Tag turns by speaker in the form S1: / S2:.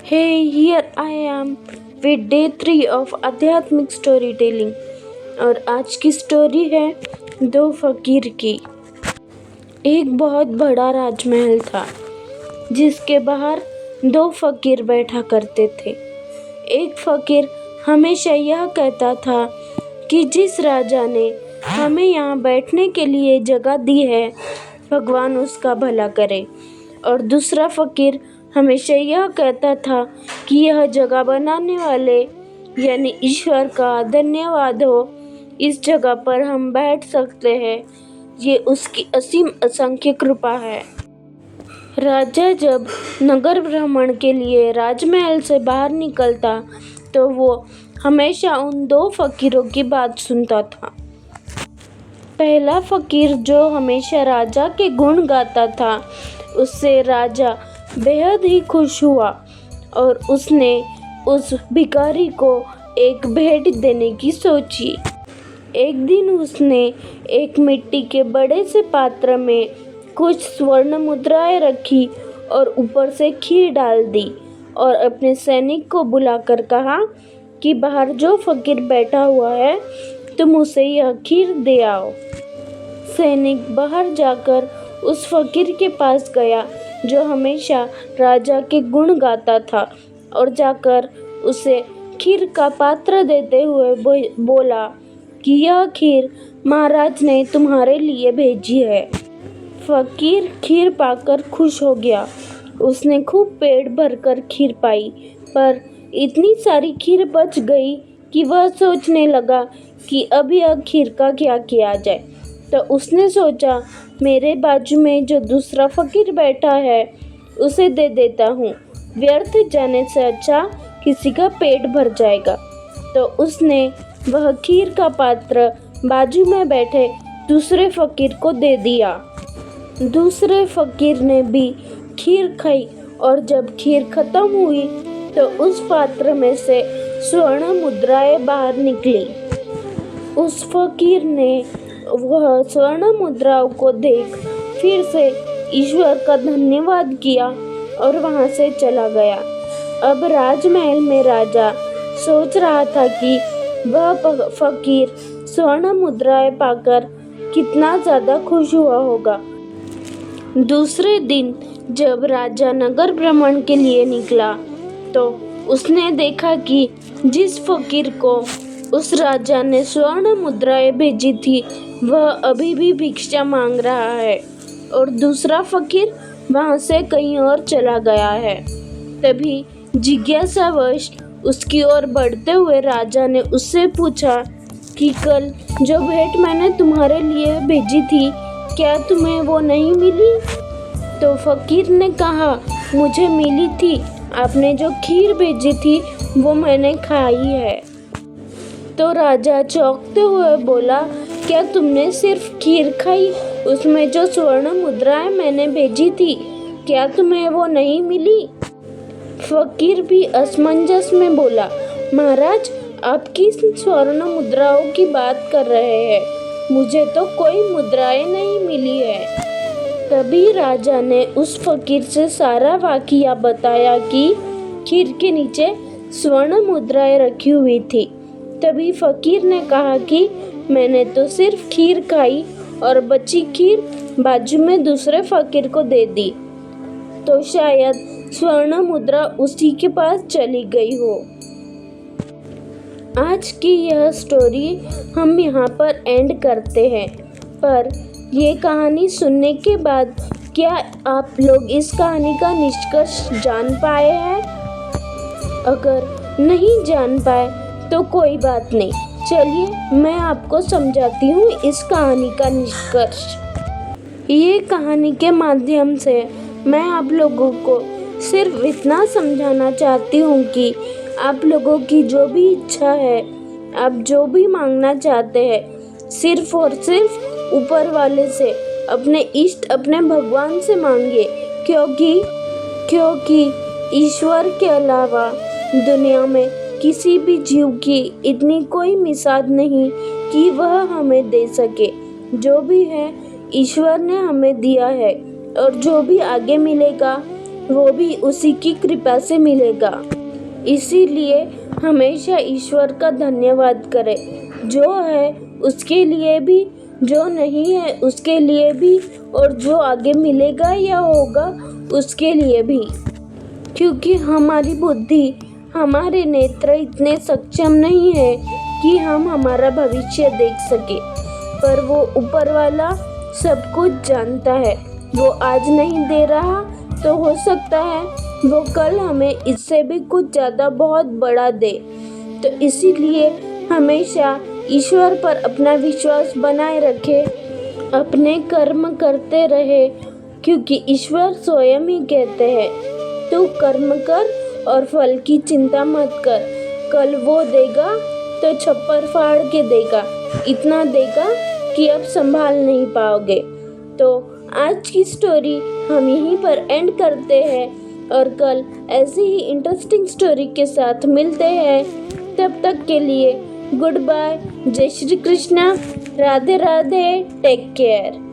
S1: Hey, here I am with day 3 of आध्यात्मिक story telling. और आज की स्टोरी है दो फकीर की। एक बहुत बड़ा राजमहल था जिसके बाहर दो फकीर बैठा करते थे। एक फकीर हमेशा यह कहता था कि जिस राजा ने हमें यहाँ बैठने के लिए जगह दी है, भगवान उसका भला करे। और दूसरा फकीर हमेशा यह कहता था कि यह जगह बनाने वाले यानी ईश्वर का धन्यवाद हो, इस जगह पर हम बैठ सकते हैं, ये उसकी असीम असंख्य कृपा है। राजा जब नगर भ्रमण के लिए राजमहल से बाहर निकलता तो वो हमेशा उन दो फकीरों की बात सुनता था। पहला फकीर जो हमेशा राजा के गुण गाता था, उससे राजा बेहद ही खुश हुआ और उसने उस भिखारी को एक भेंट देने की सोची। एक दिन उसने एक मिट्टी के बड़े से पात्र में कुछ स्वर्ण मुद्राएं रखी और ऊपर से खीर डाल दी और अपने सैनिक को बुलाकर कहा कि बाहर जो फकीर बैठा हुआ है, तुम उसे यह खीर दे आओ। सैनिक बाहर जाकर उस फकीर के पास गया जो हमेशा राजा के गुण गाता था और जाकर उसे खीर का पात्र देते हुए बोला कि यह खीर महाराज ने तुम्हारे लिए भेजी है। फकीर खीर पाकर खुश हो गया। उसने खूब पेट भरकर खीर पाई, पर इतनी सारी खीर बच गई कि वह सोचने लगा कि अब यह खीर का क्या किया जाए। तो उसने सोचा, मेरे बाजू में जो दूसरा फकीर बैठा है उसे दे देता हूँ, व्यर्थ जाने से अच्छा किसी का पेट भर जाएगा। तो उसने वह खीर का पात्र बाजू में बैठे दूसरे फकीर को दे दिया। दूसरे फकीर ने भी खीर खाई और जब खीर खत्म हुई तो उस पात्र में से स्वर्ण मुद्राएं बाहर निकली। उस फकीर ने वह स्वर्ण मुद्राओं को देख फिर से ईश्वर का धन्यवाद किया और वहां से चला गया। अब राजमहल में राजा सोच रहा था कि वह फकीर स्वर्ण मुद्राएं पाकर कितना ज्यादा खुश हुआ होगा। दूसरे दिन जब राजा नगर भ्रमण के लिए निकला तो उसने देखा कि जिस फकीर को उस राजा ने स्वर्ण मुद्राएं भेजी थी, वह अभी भी भिक्षा मांग रहा है और दूसरा फकीर वहां से कहीं और चला गया है। तभी जिज्ञासावश उसकी ओर बढ़ते हुए राजा ने उससे पूछा कि कल जो भेंट मैंने तुम्हारे लिए भेजी थी, क्या तुम्हें वो नहीं मिली? तो फकीर ने कहा, मुझे मिली थी, आपने जो खीर भेजी थी वो मैंने खाई है। तो राजा चौंकते हुए बोला, क्या तुमने सिर्फ खीर खाई? उसमें जो स्वर्ण मुद्राएं मैंने भेजी थी, क्या तुम्हें वो नहीं मिली? फकीर भी असमंजस में बोला, महाराज आप किस स्वर्ण मुद्राओं की बात कर रहे हैं? मुझे तो कोई मुद्राएं नहीं मिली है। तभी राजा ने उस फकीर से सारा वाकया बताया कि खीर के नीचे स्वर्ण मुद्राएं रखी हुई थी। तभी फकीर ने कहा कि मैंने तो सिर्फ खीर खाई और बची खीर बाजू में दूसरे फकीर को दे दी, तो शायद स्वर्ण मुद्रा उसी के पास चली गई हो। आज की यह स्टोरी हम यहाँ पर एंड करते हैं, पर ये कहानी सुनने के बाद क्या आप लोग इस कहानी का निष्कर्ष जान पाए हैं? अगर नहीं जान पाए तो कोई बात नहीं, चलिए मैं आपको समझाती हूँ इस कहानी का निष्कर्ष। ये कहानी के माध्यम से मैं आप लोगों को सिर्फ इतना समझाना चाहती हूँ कि आप लोगों की जो भी इच्छा है, आप जो भी मांगना चाहते हैं, सिर्फ और सिर्फ ऊपर वाले से, अपने इष्ट, अपने भगवान से मांगिए, क्योंकि ईश्वर के अलावा दुनिया में किसी भी जीव की इतनी कोई मिसाल नहीं कि वह हमें दे सके। जो भी है ईश्वर ने हमें दिया है और जो भी आगे मिलेगा वो भी उसी की कृपा से मिलेगा। इसीलिए हमेशा ईश्वर का धन्यवाद करें, जो है उसके लिए भी, जो नहीं है उसके लिए भी, और जो आगे मिलेगा या होगा उसके लिए भी। क्योंकि हमारी बुद्धि, हमारे नेत्र इतने सक्षम नहीं है कि हम हमारा भविष्य देख सके, पर वो ऊपर वाला सब कुछ जानता है। वो आज नहीं दे रहा तो हो सकता है वो कल हमें इससे भी कुछ ज़्यादा बहुत बड़ा दे। तो इसीलिए हमेशा ईश्वर पर अपना विश्वास बनाए रखें, अपने कर्म करते रहे, क्योंकि ईश्वर स्वयं ही कहते हैं, तू कर्म कर और फल की चिंता मत कर, कल वो देगा तो छप्पर फाड़ के देगा, इतना देगा कि अब संभाल नहीं पाओगे। तो आज की स्टोरी हम यहीं पर एंड करते हैं और कल ऐसी ही इंटरेस्टिंग स्टोरी के साथ मिलते हैं। तब तक के लिए गुड बाय, जय श्री कृष्णा, राधे राधे, टेक केयर।